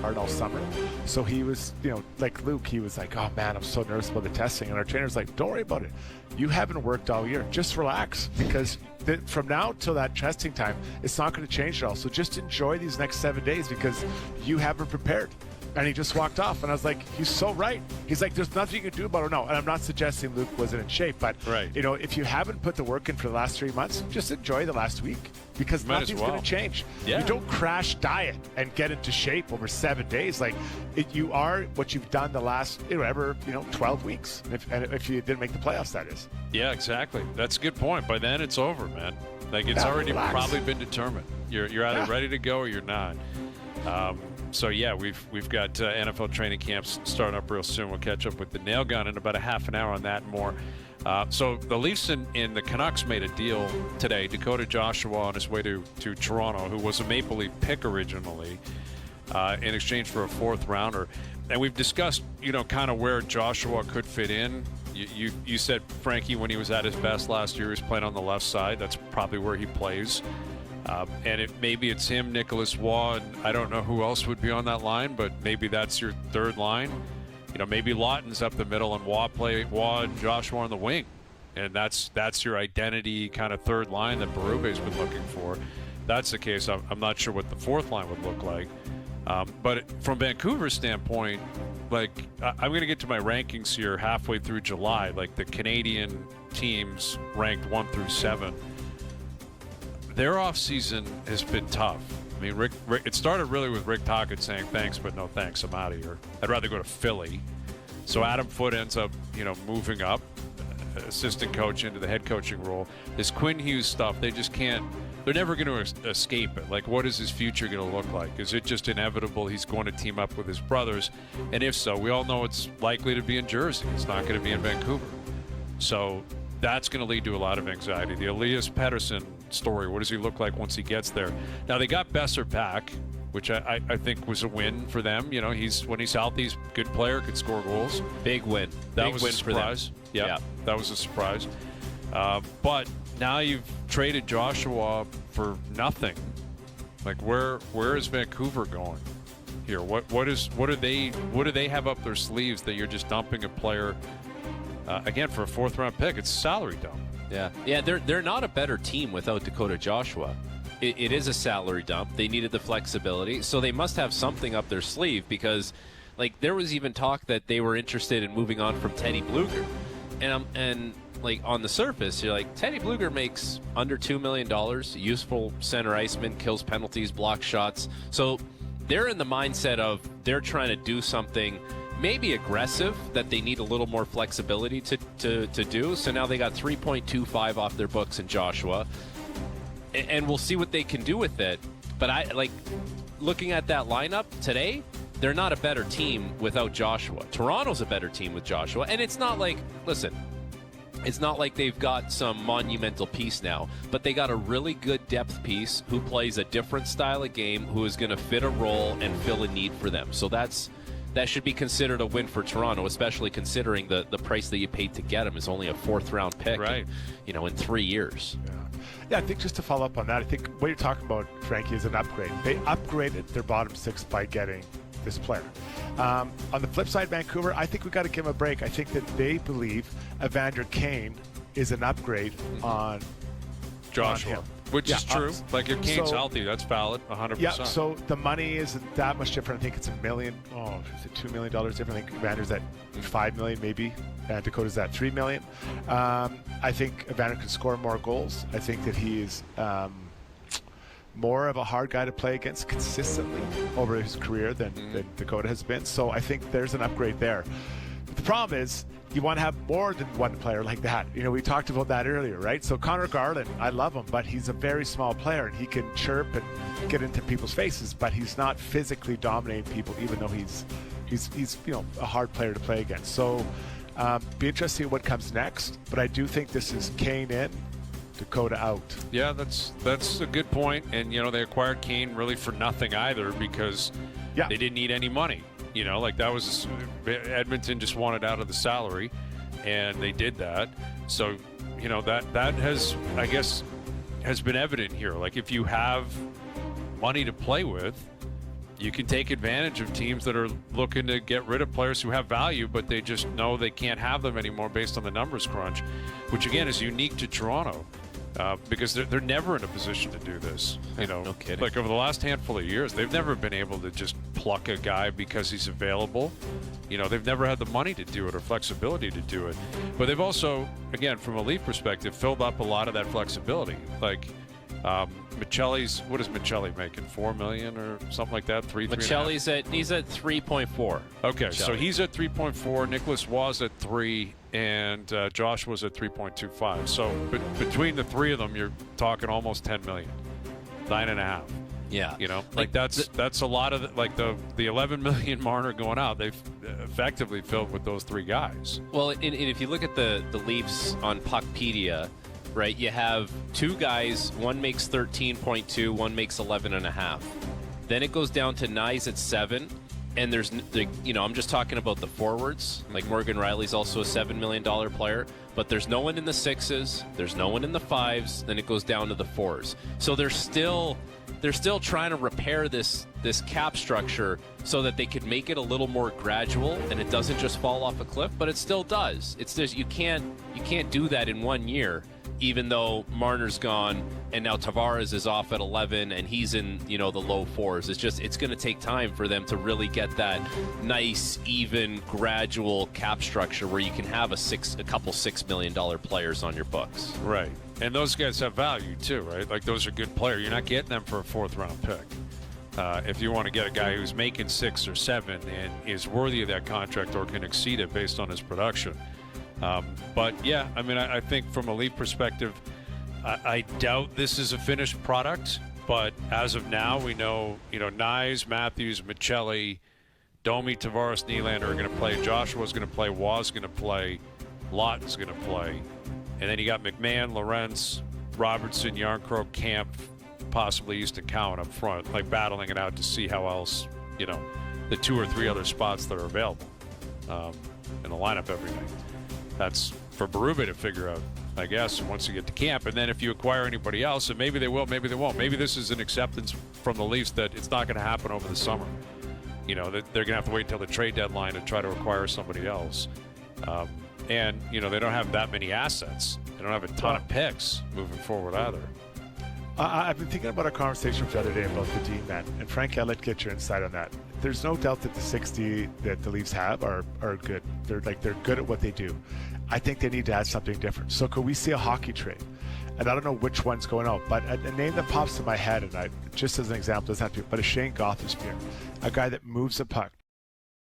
hard all summer. So he was, like Luke, he was like, oh man, I'm so nervous about the testing. And our trainer's like, don't worry about it. You haven't worked all year. Just relax, because from now till that testing time, it's not going to change at all. So just enjoy these next 7 days because you haven't prepared. And he just walked off. And I was like, he's so right. He's like, there's nothing you can do about it. No, and I'm not suggesting Luke wasn't in shape, but right. If you haven't put the work in for the last 3 months, just enjoy the last week, because nothing's going to change. Yeah. You don't crash diet and get into shape over 7 days. Like you are what you've done the last 12 weeks. If you didn't make the playoffs, that is. Yeah, exactly. That's a good point. By then, it's over, man. Like it's already probably been determined. You're either ready to go or you're not. So yeah, we've got NFL training camps starting up real soon. We'll catch up with the nail gun in about a half an hour on that and more. So the Leafs and the Canucks made a deal today. Dakota Joshua on his way to Toronto, who was a Maple Leaf pick originally, in exchange for a fourth rounder. And we've discussed, kind of where Joshua could fit in. You said, Frankie, when he was at his best last year, he was playing on the left side. That's probably where he plays. And maybe it's him, Nicholas Waugh, and I don't know who else would be on that line, but maybe that's your third line. Maybe Lawton's up the middle and Waugh and Joshua on the wing. And that's your identity kind of third line that Berube's been looking for. That's the case. I'm not sure what the fourth line would look like. But from Vancouver's standpoint, I'm going to get to my rankings here halfway through July. Like the Canadian teams ranked 1 through 7. Their offseason has been tough. I mean, Rick, it started really with Rick Tocchet saying, thanks, but no thanks, I'm out of here. I'd rather go to Philly. So Adam Foote ends up, moving up, assistant coach into the head coaching role. This Quinn Hughes stuff, they just can't, they're never going to escape it. Like, what is his future going to look like? Is it just inevitable he's going to team up with his brothers? And if so, we all know it's likely to be in Jersey. It's not going to be in Vancouver. So that's going to lead to a lot of anxiety. The Elias Pettersson story, what does he look like once he gets there? Now, they got Besser back, which I think was a win for them. When he's healthy, he's a good player, could score goals. Big win. That was a surprise. Yeah, that was a surprise. But now you've traded Joshua for nothing. Like, where is Vancouver going here? What do they have up their sleeves that you're just dumping a player again for a fourth round pick? It's a salary dump. Yeah. They're not a better team without Dakota Joshua. It is a salary dump. They needed the flexibility, so they must have something up their sleeve, because, there was even talk that they were interested in moving on from Teddy Bluger, and on the surface, you're like, Teddy Bluger makes under $2 million, useful center iceman, kills penalties, blocks shots. So they're in the mindset of they're trying to do something maybe aggressive that they need a little more flexibility to do. So now they got 3.25 off their books in Joshua, and we'll see what they can do with it. But looking at that lineup today, they're not a better team without Joshua. Toronto's a better team with Joshua, and it's not like, listen, it's not like they've got some monumental piece now, but they got a really good depth piece who plays a different style of game, who is going to fit a role and fill a need for them. So that should be considered a win for Toronto, especially considering the price that you paid to get him is only a fourth-round pick, right? In 3 years. Yeah, I think just to follow up on that, I think what you're talking about, Frankie, is an upgrade. They upgraded their bottom six by getting this player. On the flip side, Vancouver, I think we got to give them a break. I think that they believe Evander Kane is an upgrade on Joshua. On him. Which is true. If Kane's healthy, that's valid, 100%. Yeah, so the money isn't that much different. I think it's $1 million. Oh, is it $2 million different? I think Evander's at $5 million maybe. And Dakota's at $3 million. I think Evander can score more goals. I think that he is more of a hard guy to play against consistently over his career than Dakota has been. So I think there's an upgrade there. But the problem is, you want to have more than one player like that. We talked about that earlier, right? So Connor Garland, I love him, but he's a very small player, and he can chirp and get into people's faces, but he's not physically dominating people, even though he's a hard player to play against. So be interesting what comes next, but I do think this is Kane in, Dakota out. Yeah, that's a good point. And they acquired Kane really for nothing either, because they didn't need any money. That was Edmonton just wanted out of the salary, and they did that. So, that has, I guess, has been evident here. If you have money to play with, you can take advantage of teams that are looking to get rid of players who have value, but they just know they can't have them anymore based on the numbers crunch, which again is unique to Toronto. Because they're never in a position to do this. No kidding. Like over the last handful of years, they've never been able to just pluck a guy because he's available. They've never had the money to do it or flexibility to do it. But they've also, again, from a Leaf perspective, filled up a lot of that flexibility. Like Michelli's, what is Michelli making? $4 million or something like that? Michelli's he's at 3.4. Okay, Michelli. so he's at 3.4. Nicholas was at 3. And Josh was at 3.25. So between the three of them, you're talking almost 10 million, 9.5. Yeah, that's a lot of the 11 million Marner going out. They've effectively filled with those three guys. Well, and if you look at the Leafs on Puckpedia, right, you have two guys. One makes 13.2, one makes 11.5. Then it goes down to Nyes at 7. And there's, I'm just talking about the forwards. Like Morgan Riley's also a $7 million player, but there's no one in the 6s. There's no one in the 5s. Then it goes down to the 4s. So they're still trying to repair this cap structure so that they could make it a little more gradual and it doesn't just fall off a cliff. But it still does. It's just you can't do that in 1 year. Even though Marner's gone and now Tavares is off at 11 and he's in, the low 4s. It's going to take time for them to really get that nice, even, gradual cap structure where you can have a couple $6 million players on your books. Right. And those guys have value too, right? Like those are good players. You're not getting them for a 4th round pick. If you want to get a guy who's making 6 or 7 and is worthy of that contract or can exceed it based on his production. But yeah, I think from a Leaf perspective, I doubt this is a finished product. But as of now, we know, Nyes, Matthews, Michelli, Domi, Tavares, Nylander are going to play. Joshua's going to play. Waz going to play. Lawton's going to play. And then you got McMahon, Lorentz, Robertson, Yarncroke, Camp, possibly Easton Cowan up front, like battling it out to see how else, the 2 or 3 other spots that are available in the lineup every night. That's for Berube to figure out, I guess, once you get to camp. And then if you acquire anybody else, and maybe they will, maybe they won't. Maybe this is an acceptance from the Leafs that it's not going to happen over the summer. That they're going to have to wait until the trade deadline to try to acquire somebody else. And, they don't have that many assets. They don't have a ton of picks moving forward either. I've been thinking about a conversation the other day about the D-man. And Frank, I'd like to get your insight on that. There's no doubt that the 60 that the Leafs have are good. They're good at what they do. I think they need to add something different. So could we see a hockey trade? And I don't know which one's going out, but a name that pops in my head, and just as an example, doesn't have to be, but a Shane Gothisbeer, a guy that moves the puck,